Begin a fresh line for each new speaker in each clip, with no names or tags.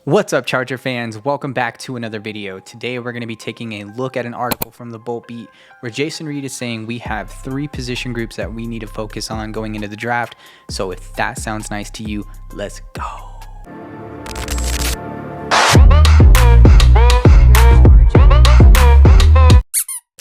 What's up, Charger fans? Welcome back to another video. Today we're going to be taking a look at an article from the Bolt Beat where Jason Reed is saying we have 3 position groups that we need to focus on going into the draft. So if that sounds nice to you, let's go.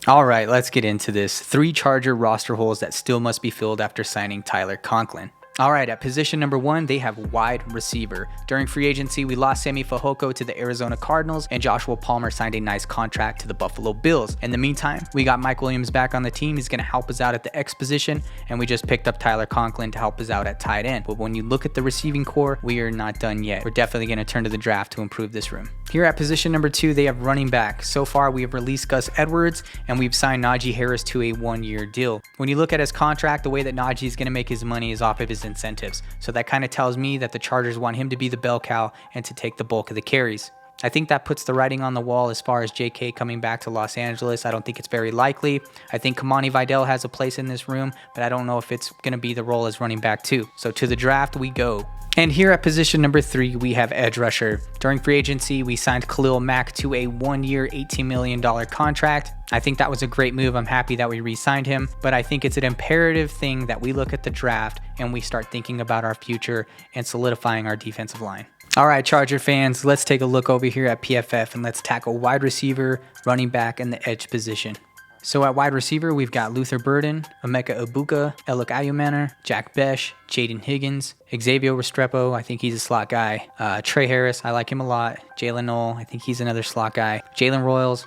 All right, let's get into this. 3 Charger roster holes that still must be filled after signing Tyler Conklin. All right, at position number 1, they have wide receiver. During free agency, we lost Sammy Fehoko to the Arizona Cardinals, and Joshua Palmer signed a nice contract to the Buffalo Bills. In the meantime, we got Mike Williams back on the team. He's going to help us out at the X position, and we just picked up Tyler Conklin to help us out at tight end. But when you look at the receiving core, we are not done yet. We're definitely going to turn to the draft to improve this room. Here at position number 2, they have running back. So far, we have released Gus Edwards, and we've signed Najee Harris to a 1-year deal. When you look at his contract, the way that Najee is going to make his money is off of his incentives. So that kind of tells me that the Chargers want him to be the bell cow and to take the bulk of the carries. I think that puts the writing on the wall as far as JK coming back to Los Angeles. I don't think it's very likely. I think Kamani Vidal has a place in this room, but I don't know if it's going to be the role as running back too. So to the draft we go. And here at position number 3, we have edge rusher. During free agency, we signed Khalil Mack to a 1-year, $18 million contract. I think that was a great move. I'm happy that we re-signed him, but I think it's an imperative thing that we look at the draft and we start thinking about our future and solidifying our defensive line. All right, Charger fans, let's take a look over here at PFF and let's tackle wide receiver, running back, and the edge position. So at wide receiver, we've got Luther Burden, Emeka Egbuka, Elok Ayumana, Jack Besh, Jaden Higgins, Xavier Restrepo, I think he's a slot guy, Trey Harris, I like him a lot, Jalen Knoll, I think he's another slot guy, Jalen Royals,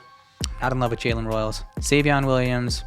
not in love with Jalen Royals, Savion Williams.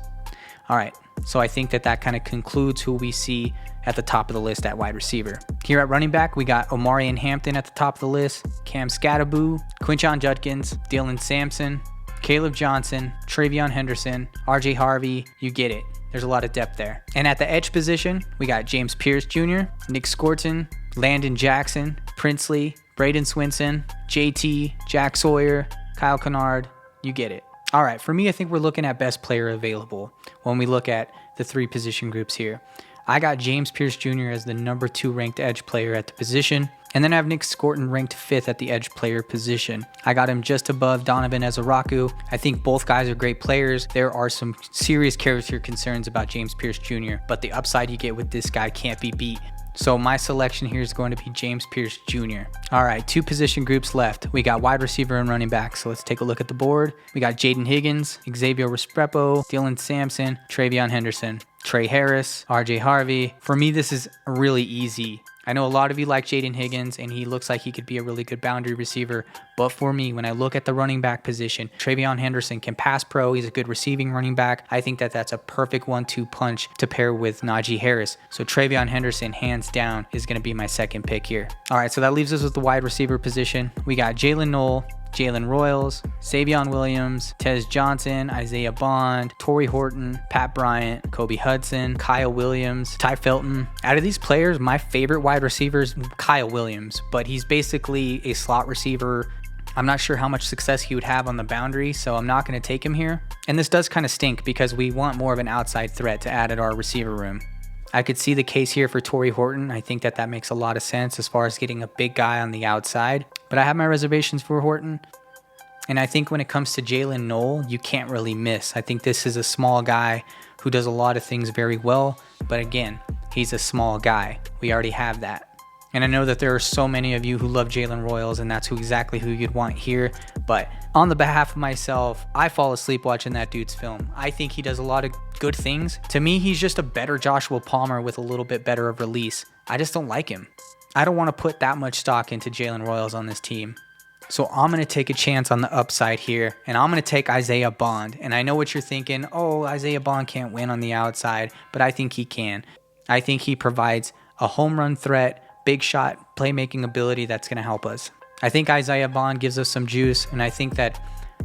All right, so I think that kind of concludes who we see at the top of the list at wide receiver. Here at running back, we got Omarion Hampton at the top of the list, Cam Skattebo, Quinshon Judkins, Dylan Sampson, Caleb Johnson, Travion Henderson, RJ Harvey, you get it. There's a lot of depth there. And at the edge position, we got James Pierce Jr., Nick Scorton, Landon Jackson, Princely, Braden Swinson, JT, Jack Sawyer, Kyle Kennard, you get it. All right, for me, I think we're looking at best player available when we look at the 3 position groups here. I got James Pierce Jr. as the number 2 ranked edge player at the position. And then I have Nick Scorton ranked 5th at the edge player position. I got him just above Donovan Ezaraku. I think both guys are great players. There are some serious character concerns about James Pierce Jr., but the upside you get with this guy can't be beat. So my selection here is going to be James Pierce Jr. All right, 2 position groups left. We got wide receiver and running back. So let's take a look at the board. We got Jaden Higgins, Xavier Restrepo, Dylan Sampson, Travion Henderson, Trey Harris, RJ Harvey. For me, this is really easy. I know a lot of you like Jaden Higgins, and he looks like he could be a really good boundary receiver. But for me, when I look at the running back position, Travion Henderson can pass pro. He's a good receiving running back. I think that that's a perfect 1-2 punch to pair with Najee Harris. So Travion Henderson, hands down, is going to be my second pick here. All right, so that leaves us with the wide receiver position. We got Jalen Knoll, Jalen Royals, Savion Williams, Tez Johnson, Isaiah Bond, Torrey Horton, Pat Bryant, Kobe Hudson, Kyle Williams, Ty Felton. Out of these players, my favorite wide receiver is Kyle Williams, but he's basically a slot receiver. I'm not sure how much success he would have on the boundary, so I'm not going to take him here. And this does kind of stink because we want more of an outside threat to add at our receiver room. I could see the case here for Torrey Horton. I think that makes a lot of sense as far as getting a big guy on the outside. But I have my reservations for Horton. And I think when it comes to Jalen Knoll, you can't really miss. I think this is a small guy who does a lot of things very well. But again, he's a small guy. We already have that. And I know that there are so many of you who love Jalen Royals, and that's exactly who you'd want here. But on the behalf of myself, I fall asleep watching that dude's film. I think he does a lot of good things. To me, he's just a better Joshua Palmer with a little bit better of release. I just don't like him. I don't want to put that much stock into Jalen Royals on this team. So I'm going to take a chance on the upside here, and I'm going to take Isaiah Bond. And I know what you're thinking, oh, Isaiah Bond can't win on the outside, but I think he can. I think he provides a home run threat, big shot, playmaking ability that's going to help us. I think Isaiah Bond gives us some juice, and I think that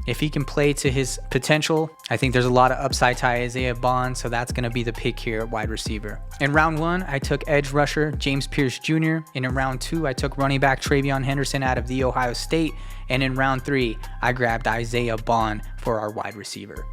if he can play to his potential, I think there's a lot of upside to Isaiah Bond, so that's going to be the pick here at wide receiver. In round 1, I took edge rusher James Pierce Jr. And in round 2, I took running back Travion Henderson out of the Ohio State. And in round 3, I grabbed Isaiah Bond for our wide receiver.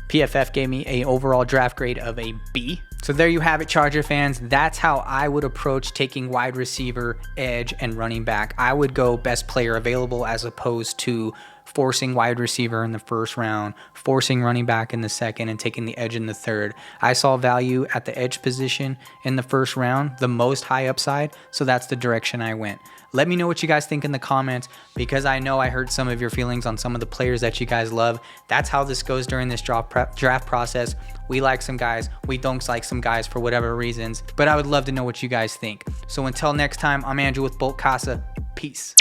PFF gave me a overall draft grade of a B. So there you have it, Charger fans. That's how I would approach taking wide receiver, edge, and running back. I would go best player available as opposed to forcing wide receiver in the first round, forcing running back in the second, and taking the edge in the third. I saw value at the edge position in the first round, the most high upside, so that's the direction I went. Let me know what you guys think in the comments, because I know I heard some of your feelings on some of the players that you guys love. That's how this goes during this draft process. We like some guys, we don't like some guys for whatever reasons, but I would love to know what you guys think. So until next time, I'm Andrew with Boltcasa. Peace.